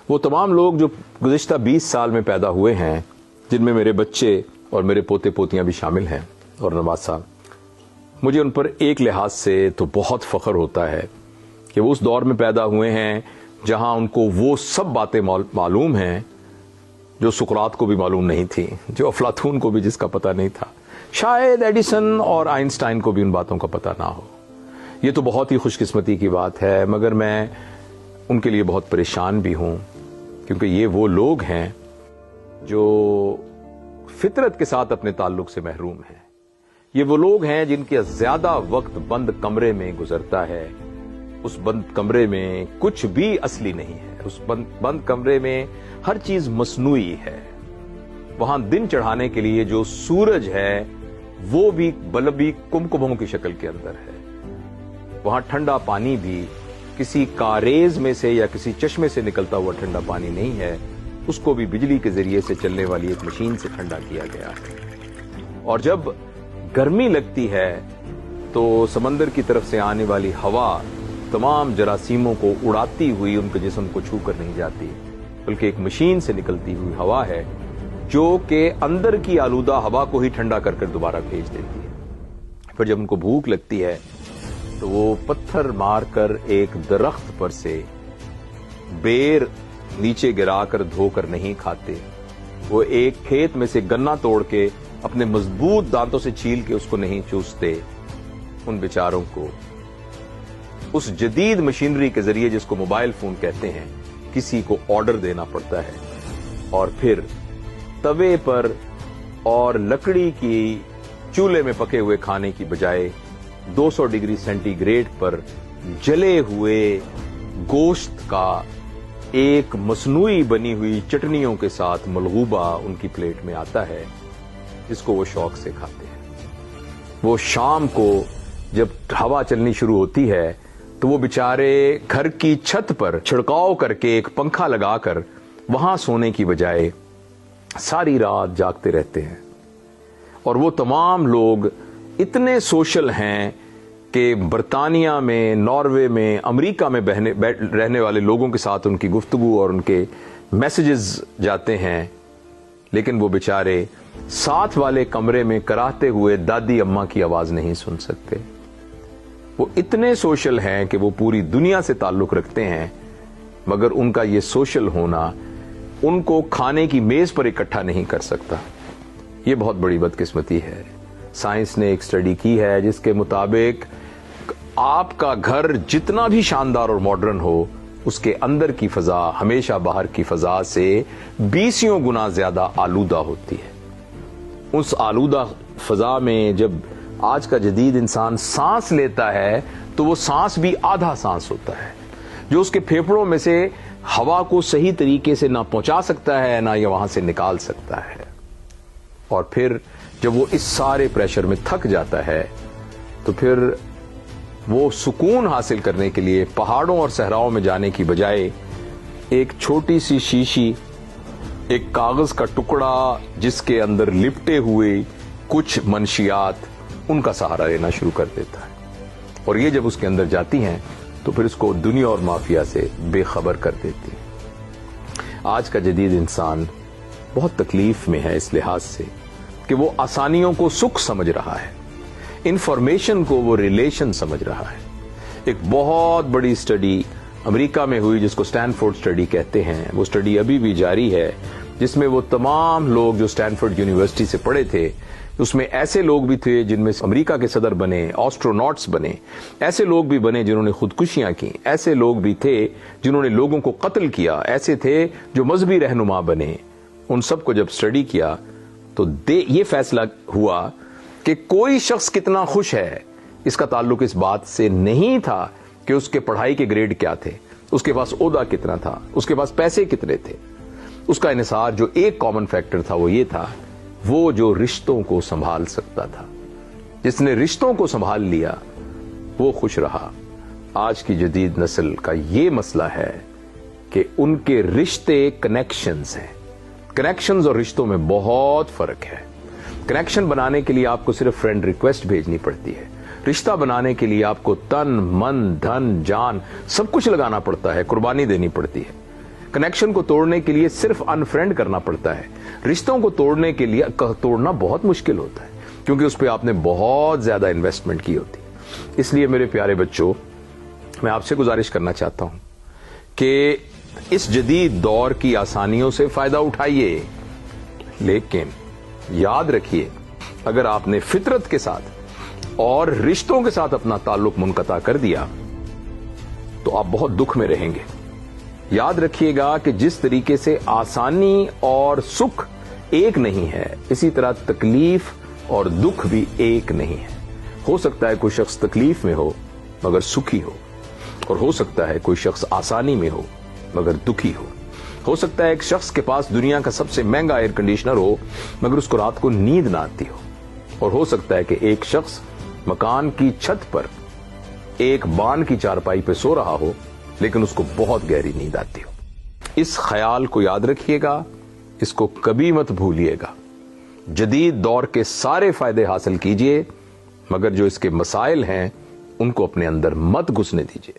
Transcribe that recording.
وہ تمام لوگ جو گزشتہ 20 سال میں پیدا ہوئے ہیں، جن میں میرے بچے اور میرے پوتے پوتیاں بھی شامل ہیں اور نواز صاحب، مجھے ان پر ایک لحاظ سے تو بہت فخر ہوتا ہے کہ وہ اس دور میں پیدا ہوئے ہیں جہاں ان کو وہ سب باتیں معلوم ہیں جو سقراط کو بھی معلوم نہیں تھی، جو افلاطون کو بھی جس کا پتہ نہیں تھا، شاید ایڈیسن اور آئنسٹائن کو بھی ان باتوں کا پتہ نہ ہو۔ یہ تو بہت ہی خوش قسمتی کی بات ہے، مگر میں ان کے لیے بہت پریشان بھی ہوں، کیونکہ یہ وہ لوگ ہیں جو فطرت کے ساتھ اپنے تعلق سے محروم ہیں۔ یہ وہ لوگ ہیں جن کا زیادہ وقت بند کمرے میں گزرتا ہے۔ اس بند کمرے میں کچھ بھی اصلی نہیں ہے، اس بند کمرے میں ہر چیز مصنوعی ہے۔ وہاں دن چڑھانے کے لیے جو سورج ہے وہ بھی بلبی کمکموں کی شکل کے اندر ہے۔ وہاں ٹھنڈا پانی بھی کسی کاریز میں سے یا کسی چشمے سے نکلتا ہوا ٹھنڈا پانی نہیں ہے، اس کو بھی بجلی کے ذریعے سے چلنے والی ایک مشین سے ٹھنڈا کیا گیا ہے۔ اور جب گرمی لگتی ہے تو سمندر کی طرف سے آنے والی ہوا تمام جراثیموں کو اڑاتی ہوئی ان کے جسم کو چھو کر نہیں جاتی، بلکہ ایک مشین سے نکلتی ہوئی ہوا ہے جو کہ اندر کی آلودہ ہوا کو ہی ٹھنڈا کر کر دوبارہ بھیج دیتی ہے۔ پھر جب ان کو بھوک لگتی ہے تو وہ پتھر مار کر ایک درخت پر سے بیر نیچے گرا کر دھو کر نہیں کھاتے، وہ ایک کھیت میں سے گنا توڑ کے اپنے مضبوط دانتوں سے چھیل کے اس کو نہیں چوستے۔ ان بیچاروں کو اس جدید مشینری کے ذریعے، جس کو موبائل فون کہتے ہیں، کسی کو آرڈر دینا پڑتا ہے اور پھر توے پر اور لکڑی کی چولہے میں پکے ہوئے کھانے کی بجائے 200 ڈگری سینٹی گریڈ پر جلے ہوئے گوشت کا ایک مصنوعی بنی ہوئی چٹنیوں کے ساتھ ملغوبہ ان کی پلیٹ میں آتا ہے، جس کو وہ شوق سے کھاتے ہیں۔ وہ شام کو جب ہوا چلنی شروع ہوتی ہے تو وہ بیچارے گھر کی چھت پر چھڑکاؤ کر کے ایک پنکھا لگا کر وہاں سونے کی بجائے ساری رات جاگتے رہتے ہیں۔ اور وہ تمام لوگ اتنے سوشل ہیں کہ برطانیہ میں، ناروے میں، امریکہ میں رہنے والے لوگوں کے ساتھ ان کی گفتگو اور ان کے میسیجز جاتے ہیں، لیکن وہ بیچارے ساتھ والے کمرے میں کراہتے ہوئے دادی اماں کی آواز نہیں سن سکتے۔ وہ اتنے سوشل ہیں کہ وہ پوری دنیا سے تعلق رکھتے ہیں، مگر ان کا یہ سوشل ہونا ان کو کھانے کی میز پر اکٹھا نہیں کر سکتا۔ یہ بہت بڑی بدقسمتی ہے۔ سائنس نے ایک اسٹڈی کی ہے جس کے مطابق آپ کا گھر جتنا بھی شاندار اور ماڈرن ہو، اس کے اندر کی فضا ہمیشہ باہر کی فضا سے 20 گنا زیادہ آلودہ ہوتی ہے۔ اس آلودہ فضا میں جب آج کا جدید انسان سانس لیتا ہے تو وہ سانس بھی آدھا سانس ہوتا ہے، جو اس کے پھیپھڑوں میں سے ہوا کو صحیح طریقے سے نہ پہنچا سکتا ہے نہ یہ وہاں سے نکال سکتا ہے۔ اور پھر جب وہ اس سارے پریشر میں تھک جاتا ہے تو پھر وہ سکون حاصل کرنے کے لیے پہاڑوں اور صحراؤں میں جانے کی بجائے ایک چھوٹی سی شیشی، ایک کاغذ کا ٹکڑا جس کے اندر لپٹے ہوئے کچھ منشیات، ان کا سہارا لینا شروع کر دیتا ہے۔ اور یہ جب اس کے اندر جاتی ہیں تو پھر اس کو دنیا اور مافیا سے بے خبر کر دیتی ہے۔ آج کا جدید انسان بہت تکلیف میں ہے اس لحاظ سے کہ وہ آسانیوں کو سکھ سمجھ رہا ہے، انفارمیشن کو وہ ریلیشن سمجھ رہا ہے۔ ایک بہت بڑی اسٹڈی امریکہ میں ہوئی جس کو اسٹینفورڈ اسٹڈی کہتے ہیں، وہ اسٹڈی ابھی بھی جاری ہے، جس میں وہ تمام لوگ جو اسٹینفورڈ یونیورسٹی سے پڑھے تھے، اس میں ایسے لوگ بھی تھے جن میں امریکہ کے صدر بنے، آسٹروناٹس بنے، ایسے لوگ بھی بنے جنہوں نے خودکشیاں کی، ایسے لوگ بھی تھے جنہوں نے لوگوں کو قتل کیا، ایسے تھے جو مذہبی رہنما بنے۔ ان سب کو جب اسٹڈی کیا تو یہ فیصلہ ہوا کہ کوئی شخص کتنا خوش ہے اس کا تعلق اس بات سے نہیں تھا کہ اس کے پڑھائی کے گریڈ کیا تھے، اس کے پاس عہدہ کتنا تھا، اس کے پاس پیسے کتنے تھے۔ اس کا انحصار جو ایک کامن فیکٹر تھا وہ یہ تھا، وہ جو رشتوں کو سنبھال سکتا تھا۔ جس نے رشتوں کو سنبھال لیا وہ خوش رہا۔ آج کی جدید نسل کا یہ مسئلہ ہے کہ ان کے رشتے کنیکشنز ہیں۔ کنیکشنز اور رشتوں میں بہت فرق ہے۔ کنیکشن بنانے کے لیے آپ کو صرف فرینڈ ریکویسٹ بھیجنی پڑتی ہے، رشتہ بنانے کے لیے آپ کو تن من دھن جان سب کچھ لگانا پڑتا ہے، قربانی دینی پڑتی ہے۔ کنیکشن کو توڑنے کے لیے صرف انفرینڈ کرنا پڑتا ہے. رشتوں کو توڑنے کے لیے توڑنا بہت مشکل ہوتا ہے کیونکہ اس پہ آپ نے بہت زیادہ انویسٹمنٹ کی ہوتی. اس لیے میرے پیارے بچوں، میں آپ سے گزارش کرنا چاہتا ہوں کہ اس جدید دور کی آسانیوں سے فائدہ اٹھائیے، لیکن یاد رکھیے اگر آپ نے فطرت کے ساتھ اور رشتوں کے ساتھ اپنا تعلق منقطع کر دیا تو آپ بہت دکھ میں رہیں گے. یاد رکھیے گا کہ جس طریقے سے آسانی اور سکھ ایک نہیں ہے، اسی طرح تکلیف اور دکھ بھی ایک نہیں ہے. ہو سکتا ہے کوئی شخص تکلیف میں ہو مگر سکھی ہو، اور ہو سکتا ہے کوئی شخص آسانی میں ہو مگر دکھی ہو. ہو سکتا ہے ایک شخص کے پاس دنیا کا سب سے مہنگا ایئر کنڈیشنر ہو مگر اس کو رات کو نیند نہ آتی ہو، اور ہو سکتا ہے کہ ایک شخص مکان کی چھت پر ایک بان کی چارپائی پہ سو رہا ہو لیکن اس کو بہت گہری نیند آتی ہو. اس خیال کو یاد رکھیے گا، اس کو کبھی مت بھولیے گا. جدید دور کے سارے فائدے حاصل کیجئے مگر جو اس کے مسائل ہیں ان کو اپنے اندر مت گھسنے دیجئے.